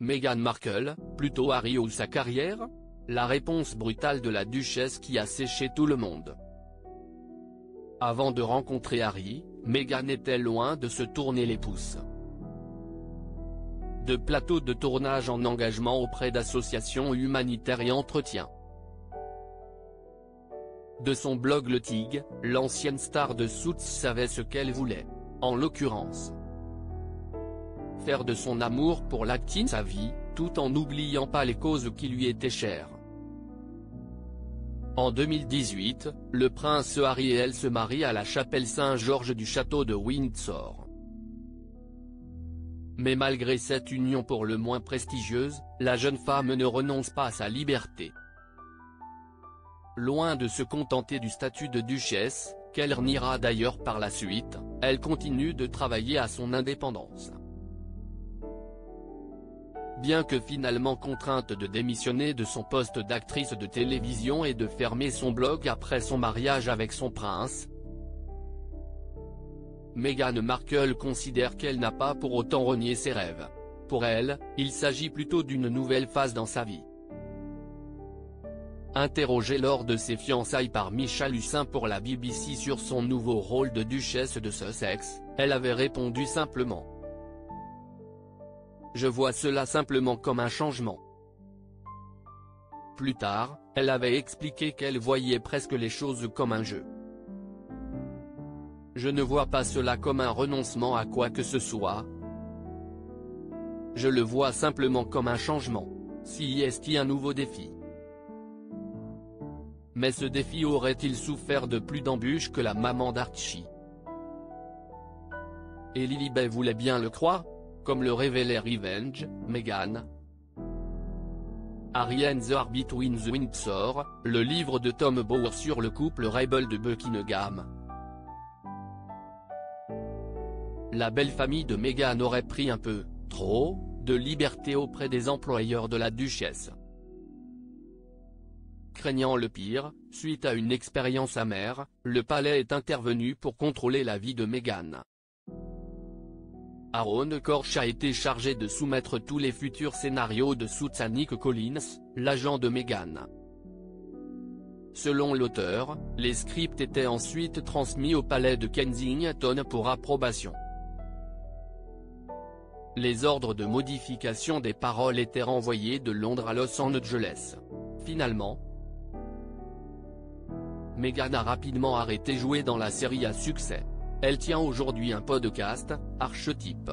Meghan Markle, plutôt Harry ou sa carrière? La réponse brutale de la duchesse qui a séché tout le monde. Avant de rencontrer Harry, Meghan était loin de se tourner les pouces. De plateaux de tournage en engagement auprès d'associations humanitaires et entretiens. De son blog Le Tig, l'ancienne star de Suits savait ce qu'elle voulait. En l'occurrence, faire de son amour pour l'acting sa vie, tout en n'oubliant pas les causes qui lui étaient chères. En 2018, le prince Harry et elle se marient à la chapelle Saint-Georges du château de Windsor. Mais malgré cette union pour le moins prestigieuse, la jeune femme ne renonce pas à sa liberté. Loin de se contenter du statut de duchesse, qu'elle reniera d'ailleurs par la suite, elle continue de travailler à son indépendance. Bien que finalement contrainte de démissionner de son poste d'actrice de télévision et de fermer son blog après son mariage avec son prince, Meghan Markle considère qu'elle n'a pas pour autant renié ses rêves. Pour elle, il s'agit plutôt d'une nouvelle phase dans sa vie. Interrogée lors de ses fiançailles par Michel Hussin pour la BBC sur son nouveau rôle de duchesse de Sussex, elle avait répondu simplement: « Je vois cela simplement comme un changement ». Plus tard, elle avait expliqué qu'elle voyait presque les choses comme un jeu. « Je ne vois pas cela comme un renoncement à quoi que ce soit. Je le vois simplement comme un changement. Si est un nouveau défi. Mais ce défi aurait-il souffert de plus d'embûches que la maman d'Archie? Et Lilibet voulait bien le croire, comme le révélait Revenge, Meghan. Harry and the Heart Between the Windsor, le livre de Tom Bower sur le couple rebelle de Buckingham. La belle famille de Meghan aurait pris un peu, trop, de liberté auprès des employeurs de la duchesse. Craignant le pire, suite à une expérience amère, le palais est intervenu pour contrôler la vie de Meghan. Aaron Korsh a été chargé de soumettre tous les futurs scénarios de Suits à Nick Collins, l'agent de Meghan. Selon l'auteur, les scripts étaient ensuite transmis au palais de Kensington pour approbation. Les ordres de modification des paroles étaient renvoyés de Londres à Los Angeles. Finalement, Meghan a rapidement arrêté jouer dans la série à succès. Elle tient aujourd'hui un podcast, Archetype.